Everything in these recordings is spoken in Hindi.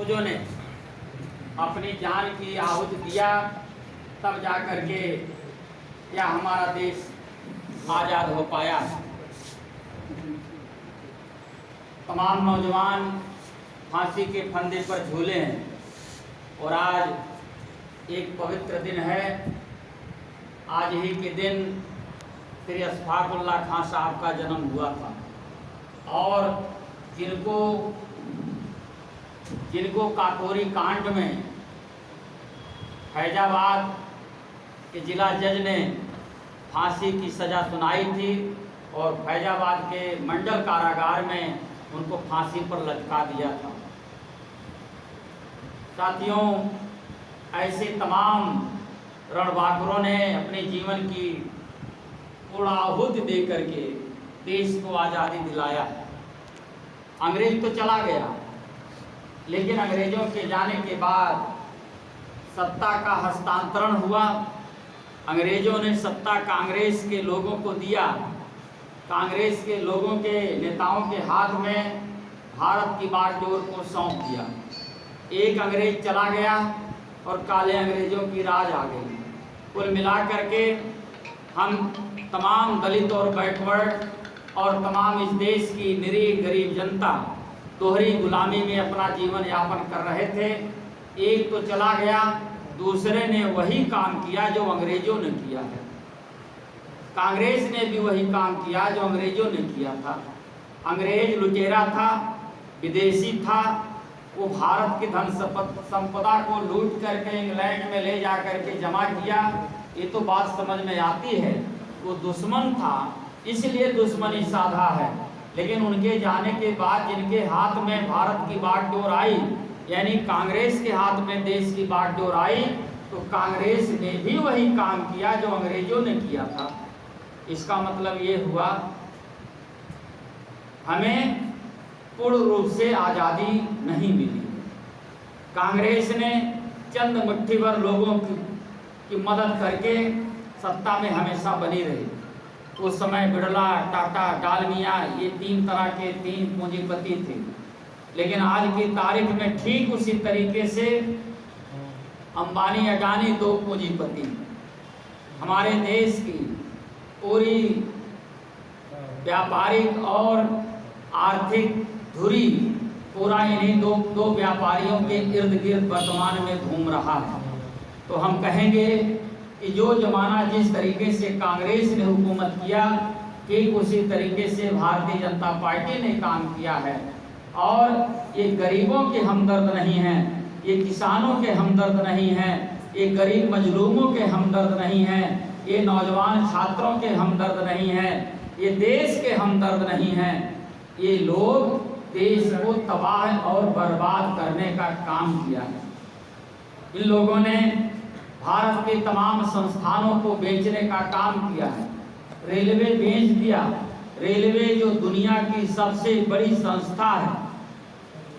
पूर्वजों ने अपनी जान की आहुति दिया, तब जा कर के यह हमारा देश आज़ाद हो पाया। तमाम नौजवान फांसी के फंदे पर झूले हैं और आज एक पवित्र दिन है। आज ही के दिन श्री अशफाकुल्लाह खां साहब का जन्म हुआ था और जिनको काकोरी कांड में फैजाबाद के जिला जज ने फांसी की सज़ा सुनाई थी और फैजाबाद के मंडल कारागार में उनको फांसी पर लटका दिया था। साथियों, ऐसे तमाम रणबांकुरों ने अपने जीवन की पूर्ण आहुति दे करके देश को आज़ादी दिलाया। अंग्रेज तो चला गया, लेकिन अंग्रेजों के जाने के बाद सत्ता का हस्तांतरण हुआ। अंग्रेजों ने सत्ता कांग्रेस के लोगों को दिया। कांग्रेस के लोगों के नेताओं के हाथ में भारत की बागडोर को सौंप दिया। एक अंग्रेज चला गया और काले अंग्रेजों की राज आ गई। कुल मिलाकर के हम तमाम दलित और बैकवर्ड और तमाम इस देश की निरीह गरीब जनता दोहरी गुलामी में अपना जीवन यापन कर रहे थे। एक तो चला गया, दूसरे ने वही काम किया जो अंग्रेजों ने किया है। कांग्रेस ने भी वही काम किया जो अंग्रेजों ने किया था। अंग्रेज लुटेरा था, विदेशी था। वो भारत की धन संपदा को लूट करके इंग्लैंड में ले जा करके जमा किया। ये तो बात समझ में आती है। वो दुश्मन था, इसलिए दुश्मनी साधा है। लेकिन उनके जाने के बाद जिनके हाथ में भारत की बागडोर आई, यानी कांग्रेस के हाथ में देश की बागडोर आई, तो कांग्रेस ने भी वही काम किया जो अंग्रेजों ने किया था। इसका मतलब ये हुआ हमें पूर्ण रूप से आज़ादी नहीं मिली। कांग्रेस ने चंद मुट्ठी भर लोगों की मदद करके सत्ता में हमेशा बनी रही। उस समय बिड़ला, टाटा, डालमिया, ये तीन तरह के तीन पूंजीपति थे। लेकिन आज की तारीख में ठीक उसी तरीके से अंबानी, अडानी दो पूंजीपति। हमारे देश की पूरी व्यापारिक और आर्थिक धुरी पूरा इन्हीं दो व्यापारियों के इर्द गिर्द वर्तमान में घूम रहा है। तो हम कहेंगे कि जो जमाना जिस तरीके से कांग्रेस ने हुकूमत किया, ठीक उसी तरीके से भारतीय जनता पार्टी ने काम किया है। और ये गरीबों के हमदर्द नहीं हैं, ये किसानों के हमदर्द नहीं हैं, ये गरीब मजलूमों के हमदर्द नहीं हैं, ये नौजवान छात्रों के हमदर्द नहीं हैं, ये देश के हमदर्द नहीं हैं। ये लोग देश को तबाह और बर्बाद करने का काम किया है। इन लोगों ने भारत के तमाम संस्थानों को बेचने का काम किया है। रेलवे बेच दिया। रेलवे जो दुनिया की सबसे बड़ी संस्था है,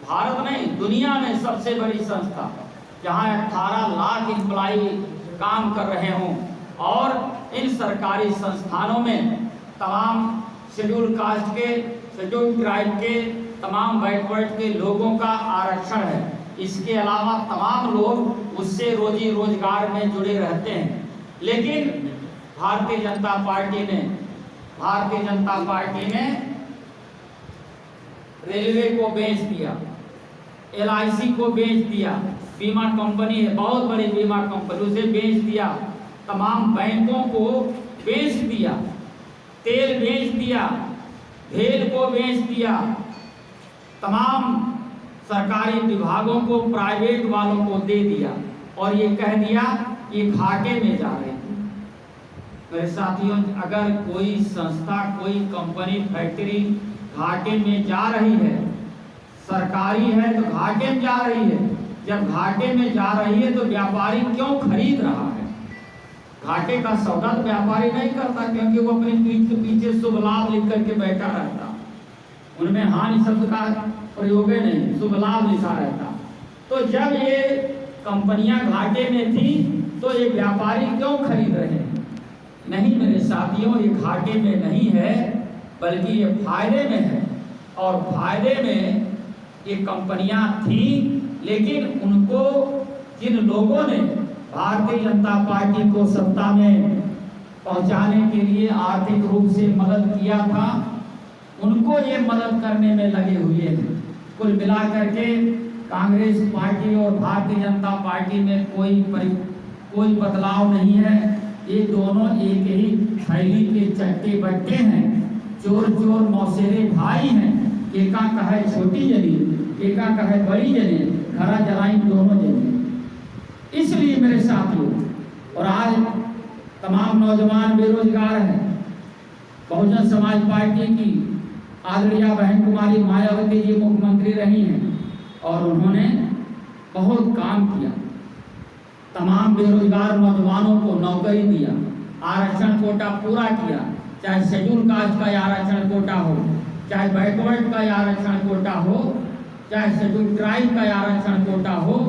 भारत नहीं दुनिया में सबसे बड़ी संस्था, जहां 18 लाख एम्प्लॉई काम कर रहे हों, और इन सरकारी संस्थानों में तमाम शेड्यूल कास्ट के, शेड्यूल ट्राइब के, तमाम बैकवर्ड के लोगों का आरक्षण है। इसके अलावा तमाम लोग उससे रोजी रोजगार में जुड़े रहते हैं। लेकिन भारतीय जनता पार्टी ने रेलवे को बेच दिया, LIC को बेच दिया। बीमा कंपनी है, बहुत बड़ी बीमा कंपनी, उसे बेच दिया। तमाम बैंकों को बेच दिया, तेल बेच दिया, भेल को बेच दिया, तमाम सरकारी विभागों को प्राइवेट वालों को दे दिया और ये कह दिया ये घाटे में जा रहे हैं। मेरे साथियों, अगर कोई संस्था, कोई कंपनी, फैक्ट्री घाटे में जा रही है, सरकारी है तो घाटे में जा रही है। जब घाटे में जा रही है तो व्यापारी क्यों खरीद रहा है? घाटे का सौदा तो व्यापारी नहीं करता, क्योंकि वो अपनी पीठ के पीछे शुभ लाभ लिख करके बैठा रहता। उनमें हानि शब्द का प्रयोग नहीं, शुभ लाभ लिखा रहता। तो जब ये कंपनियां घाटे में थी तो ये व्यापारी क्यों खरीद रहे हैं? नहीं मेरे साथियों, ये घाटे में नहीं है, बल्कि ये फायदे में है। और फायदे में ये कंपनियां थी, लेकिन उनको जिन लोगों ने भारतीय जनता पार्टी को सत्ता में पहुंचाने के लिए आर्थिक रूप से मदद किया था, उनको ये मदद करने में लगे हुए हैं। कुल मिलाकर के कांग्रेस पार्टी और भारतीय जनता पार्टी में कोई बदलाव नहीं है। ये दोनों एक ही थैली के चट्टे बट्टे हैं, चोर चोर मौसेरे भाई हैं। एका कहे छोटी जनी, एका कहे बड़ी जनी, घरा जलाई दोनों जनी। इसलिए मेरे साथियों, और आज तमाम नौजवान बेरोजगार हैं। बहुजन समाज पार्टी की आदरणीय बहन कुमारी मायावती जी मुख्यमंत्री रही हैं और उन्होंने बहुत काम किया। तमाम बेरोजगार नौजवानों को नौकरी दिया, आरक्षण कोटा पूरा किया, चाहे शेड्यूल कास्ट का आरक्षण कोटा हो, चाहे बैकवर्ड का आरक्षण कोटा हो, चाहे शेड्यूल ट्राइब का आरक्षण कोटा हो,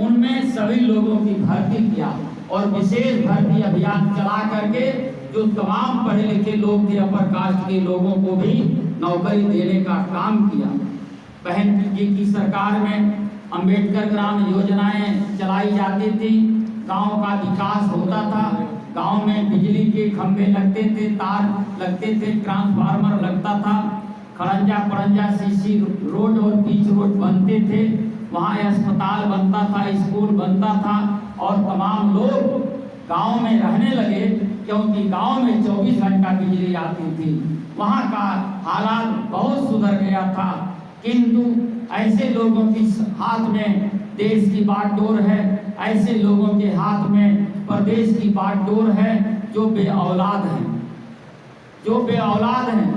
उनमें सभी लोगों की भर्ती किया और विशेष भर्ती अभियान चला करके जो तमाम पढ़े लिखे लोग थे, अपर कास्ट के लोगों को भी नौकरी देने का काम किया। बहन जी की सरकार में अंबेडकर ग्राम योजनाएं चलाई जाती थी, गांव का विकास होता था, गांव में बिजली के खंभे लगते थे, तार लगते थे, ट्रांसफार्मर लगता था, खड़ंजा पड़ंजा सीसी रोड और बीच रोड बनते थे, वहाँ अस्पताल बनता था, स्कूल बनता था और तमाम लोग गांव में रहने लगे क्योंकि गांव में 24 घंटा बिजली आती थी। वहाँ का हालात बहुत सुधर गया था। किंतु ऐसे लोगों के हाथ में देश की बागडोर है, ऐसे लोगों के हाथ में प्रदेश की बागडोर है जो बेऔलाद हैं,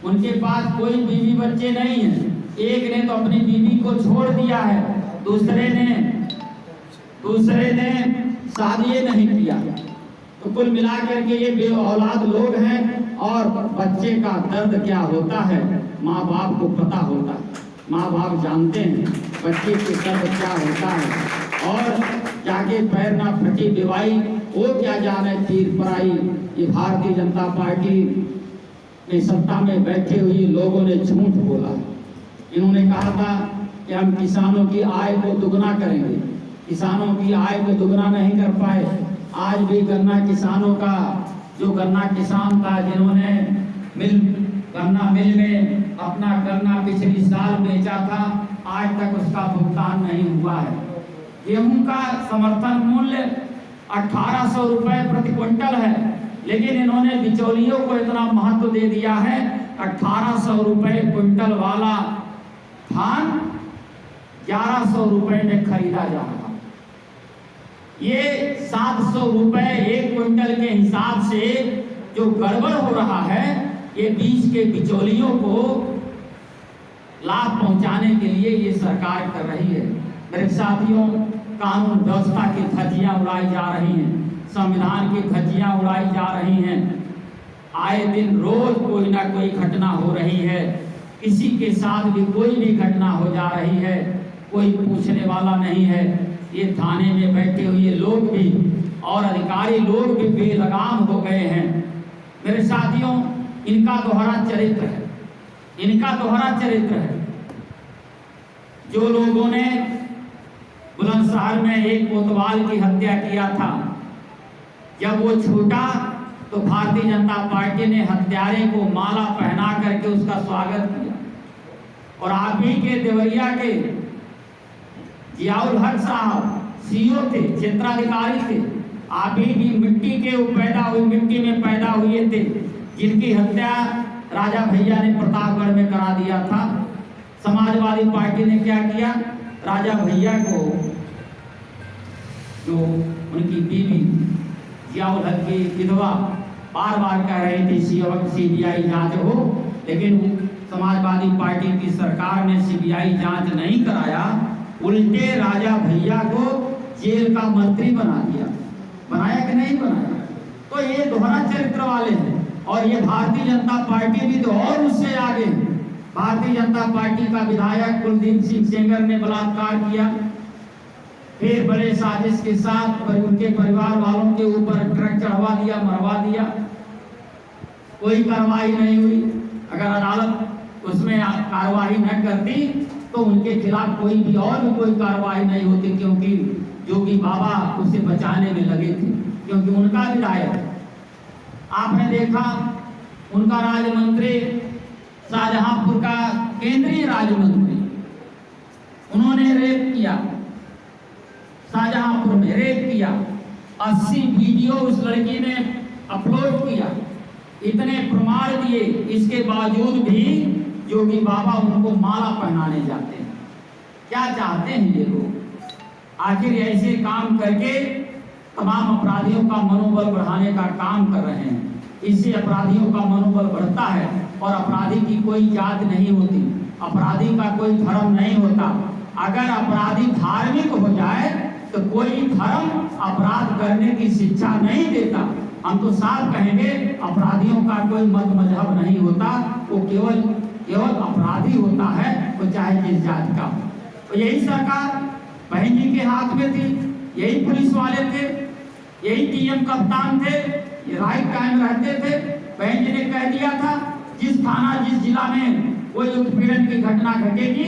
उनके पास कोई बीवी बच्चे नहीं है। एक ने तो अपनी बीवी को छोड़ दिया है, दूसरे ने शादी नहीं किया। तो कुल मिलाकर के ये बेऔलाद लोग हैं और बच्चे का दर्द क्या होता है माँ बाप को पता होता है, माँ बाप जानते हैं बच्चे के दर्द क्या होता है। और जाके पैर ना फटी दिवाई, वो क्या जाने तीर पराई। ये भारतीय जनता पार्टी में सत्ता में बैठे हुए लोगों ने झूठ बोला। इन्होंने कहा था कि हम किसानों की आय को दुगना करेंगे, किसानों की आय को दुगना नहीं कर पाए। आज भी गन्ना किसानों का, जो गन्ना किसान था जिन्होंने गन्ना मिल में अपना गन्ना पिछली साल बेचा था, आज तक उसका भुगतान नहीं हुआ है। गेहूं का समर्थन मूल्य 1800 रुपए प्रति क्विंटल है, लेकिन इन्होंने बिचौलियों को इतना महत्व दे दिया है। 1800 रुपए क्विंटल वाला धान 1100 रुपए में खरीदा जा रहा। ये 700 रुपए एक क्विंटल के हिसाब से जो गड़बड़ हो रहा है, ये बीच के बिचौलियों को लाभ पहुंचाने के लिए ये सरकार कर रही है। मेरे साथियों, कानून व्यवस्था की धज्जियां उड़ाई जा रही हैं, संविधान की धज्जियां उड़ाई जा रही हैं। आए दिन रोज कोई ना कोई घटना हो रही है, किसी के साथ भी कोई भी घटना हो जा रही है, कोई पूछने वाला नहीं है। ये थाने में बैठे हुए लोग भी और अधिकारी लोग भी बेलगाम हो गए हैं। मेरे साथियों, इनका दोहरा चरित्र है। जो लोगों ने बुलंदशहर में एक कोतवाल की हत्या किया था, जब वो छूटा तो भारतीय जनता पार्टी ने हत्यारे को माला पहना करके उसका स्वागत किया। और आप ही के देवरिया के जियाउल हक साहब सीओ थे, क्षेत्राधिकारी थे, आप ही की मिट्टी में पैदा हुए थे, जिनकी हत्या राजा भैया ने प्रतापगढ़ में करा दिया था। समाजवादी पार्टी ने क्या किया, राजा भैया को, जो उनकी बीवी जियाउल हक की विधवा बार बार कह रही थी सीबीआई जांच हो, लेकिन समाजवादी पार्टी की सरकार ने सीबीआई जांच नहीं कराया, उल्टे राजा भैया को जेल का मंत्री बना दिया। बनाया कि नहीं बनाया? तो ये दोहरा चरित्र वाले हैं। और ये भारतीय जनता पार्टी भी तो और उससे आगे। भारतीय जनता पार्टी का विधायक कुलदीप सिंह सेंगर ने बलात्कार किया, फिर बड़े साजिश के साथ उनके परिवार वालों के ऊपर ट्रक चढ़वा दिया, मरवा दिया, कोई कार्रवाई नहीं हुई। अगर अदालत उसमें कार्रवाई न करती तो उनके खिलाफ कोई भी और भी कोई कार्रवाई नहीं होती, क्योंकि योगी बाबा उसे बचाने में लगे थे, क्योंकि उनका विधायक आपने देखा उनका राज्य मंत्री शाहजहांपुर का केंद्रीय राज्य मंत्री, उन्होंने रेप किया, शाहजहांपुर में रेप किया, 80 वीडियो उस लड़की ने अपलोड किया, इतने प्रमाण दिए, इसके बावजूद भी योगी बाबा उनको माला पहनाने जाते हैं। क्या चाहते हैं ये लोग? आखिर ऐसे काम करके तमाम अपराधियों का मनोबल बढ़ाने का काम कर रहे हैं। इससे अपराधियों का मनोबल बढ़ता है और अपराधी की कोई जात नहीं होती, अपराधी का कोई धर्म नहीं होता। अगर अपराधी धार्मिक हो जाए तो कोई धर्म अपराध करने की शिक्षा नहीं देता। हम तो साफ कहेंगे अपराधियों का कोई मत मजहब नहीं होता, वो केवल अपराधी होता है, वो चाहे जिस जात का हो। तो यही सरकार बहन जी के हाथ में थी, यही पुलिस वाले थे, यही डीएम कप्तान थे, ये राइट टाइम रहते थे। बहन जी ने कह दिया था जिस थाना जिस जिला में कोई उत्पीड़न की घटना घटेगी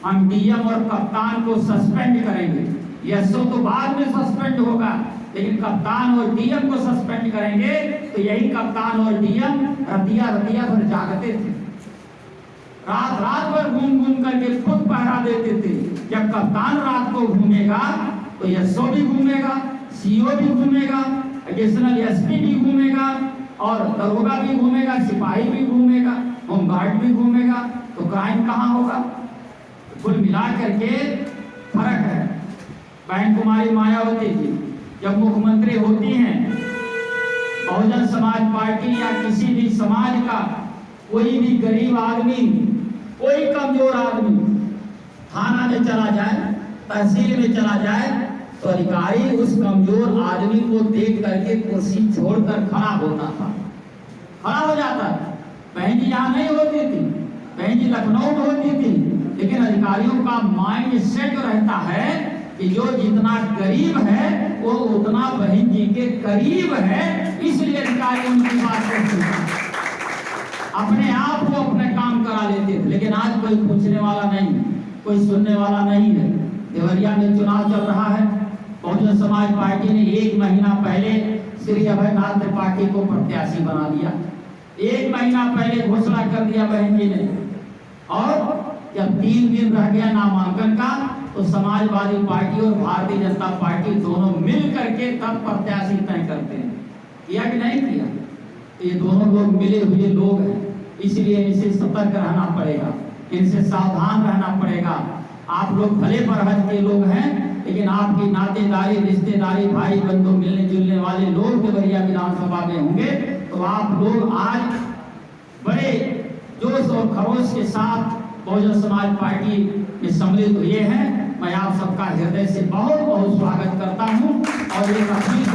हम डीएम और कप्तान को सस्पेंड करेंगे। एसओ तो बाद में सस्पेंड होगा, लेकिन कप्तान और डीएम को सस्पेंड करेंगे। तो यही कप्तान और डीएम रतिया भर जागते थे, रात भर घूम करके खुद पहरा देते थे। जब कप्तान रात को घूमेगा तो एसओ भी घूमेगा, सीओ भी घूमेगा, एडिशनल एसपी भी घूमेगा और दरोगा भी घूमेगा, सिपाही भी घूमेगा, होमगार्ड भी घूमेगा। तो क्राइम कहाँ होगा? कुल मिला करके फर्क है। बहन कुमारी मायावती जी जब मुख्यमंत्री होती हैं, बहुजन समाज पार्टी या किसी भी समाज का कोई भी गरीब आदमी, कोई कमजोर आदमी थाना में चला जाए, तहसील में चला जाए, तो अधिकारी उस कमजोर आदमी को देख करके कुर्सी छोड़कर खड़ा होता था, खड़ा हो जाता। बहन जी यहाँ नहीं होती थी, बहन जी लखनऊ में होती थी, लेकिन अधिकारियों का माइंड सेट रहता है कि जो जितना गरीब है वो उतना बहन जी के करीब है, इसलिए अधिकारी उनकी बात करते हैं, अपने आप को अपने काम करा लेते थे। लेकिन आज कोई पूछने वाला नहीं, कोई सुनने वाला नहीं है। देवरिया में चुनाव चल रहा है, बहुजन समाज पार्टी ने 1 महीना पहले श्री अभयनाथ त्रिपाठी को प्रत्याशी बना दिया। 1 महीना पहले घोषणा कर दिया बहन जी ने, और जब 3 दिन रह गया नामांकन का तो समाजवादी पार्टी और भारतीय जनता पार्टी दोनों मिल करके तब प्रत्याशी तय करते हैं। किया कि नहीं किया? ये दोनों लोग मिले हुए लोग हैं, इसलिए इनसे सतर्क रहना पड़ेगा, इनसे सावधान रहना पड़ेगा। आप लोग भले परहज के लोग हैं, लेकिन आपकी नातेदारी, रिश्तेदारी, भाई बंधु, मिलने जुलने वाले लोग देवरिया विधानसभा में होंगे। तो आप लोग आज बड़े जोश और खरोश के साथ बहुजन समाज पार्टी में सम्मिलित हुए हैं। मैं आप सबका हृदय से बहुत बहुत स्वागत करता हूं और एक अपील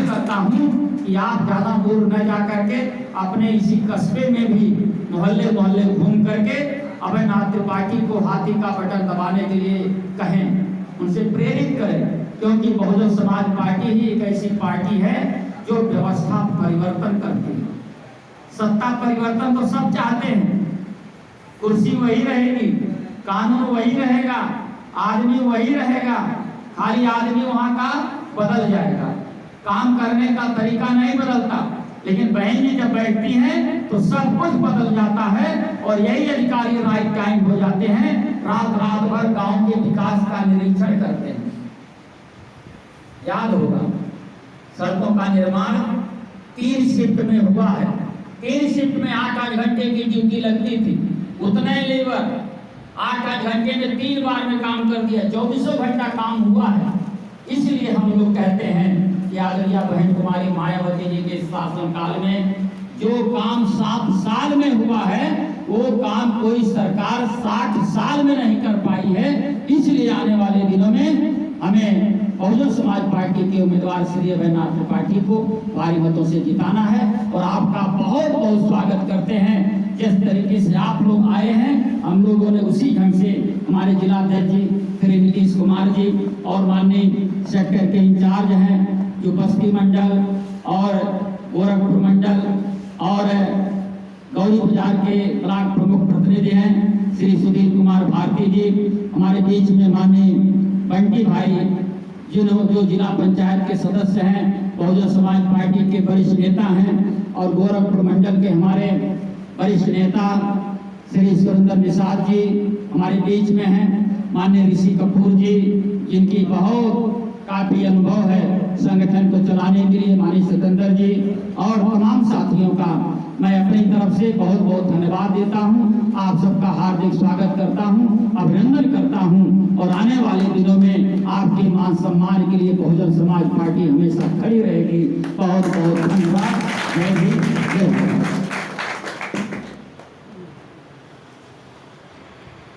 करता हूं कि आप ज़्यादा दूर न जा करके अपने इसी कस्बे में भी मोहल्ले मोहल्ले घूम करके अभयनाथ त्रिपाठी को हाथी का बटन दबाने के लिए कहें, उनसे प्रेरित करें, क्योंकि बहुजन समाज पार्टी ही एक ऐसी पार्टी है जो व्यवस्था परिवर्तन करती है। सत्ता परिवर्तन तो सब चाहते हैं, कुर्सी वही रहेगी, कानून वही रहेगा, आदमी वही रहेगा, खाली आदमी वहां का बदल जाएगा, काम करने का तरीका नहीं बदलता। लेकिन बहन जी जब बैठती हैं तो सब कुछ बदल जाता है और यही अधिकारी राइट टाइम हो जाते हैं, रात भर गांव के विकास का निरीक्षण करते हैं। याद होगा सड़कों का निर्माण 3 शिफ्ट में हुआ है, 3 शिफ्ट में 8-8 घंटे की ड्यूटी लगती थी, उतने लेबर 8-8 घंटे में 3 बार में काम कर दिया, 24 घंटा काम हुआ है। इसलिए हम लोग कहते हैं कि आदरणीय बहन कुमारी मायावती जी के शासनकाल में जो काम 7 साल में हुआ है, वो काम कोई सरकार 60 साल में नहीं कर पाई है। इसलिए आने वाले दिनों में हमें बहुजन समाज पार्टी के उम्मीदवार श्री अभयनाथ त्रिपाठी को भारी मतों से जिताना है और आपका बहुत बहुत स्वागत करते हैं। जिस तरीके से आप लोग आए हैं, हम लोगों ने उसी ढंग से हमारे जिलाध्यक्ष जी श्री नीतीश कुमार जी और माननीय सेक्टर के इंचार्ज हैं जो बस्ती मंडल और गोरखपुर मंडल और गौरी बाजार के ब्लॉक प्रमुख प्रतिनिधि हैं, श्री सुधीर कुमार भारती जी, हमारे बीच में माननीय बंटी भाई जो जिला पंचायत के सदस्य हैं, बहुजन समाज पार्टी के वरिष्ठ नेता हैं, और गोरखपुर मंडल के हमारे वरिष्ठ नेता श्री सुरेंद्र निषाद जी हमारे बीच में हैं, माननीय ऋषि कपूर जी जिनकी बहुत काफी अनुभव है संगठन को चलाने के लिए, माननीय सतेंद्र जी, और तमाम साथियों का मैं अपनी तरफ से बहुत बहुत धन्यवाद देता हूं। आप सबका हार्दिक स्वागत करता हूं, अभिनंदन करता हूं, और आने वाले दिनों में आपके मान सम्मान के लिए बहुजन समाज पार्टी हमेशा खड़ी रहेगी। बहुत बहुत धन्यवाद। जय हिंद, जय भारत।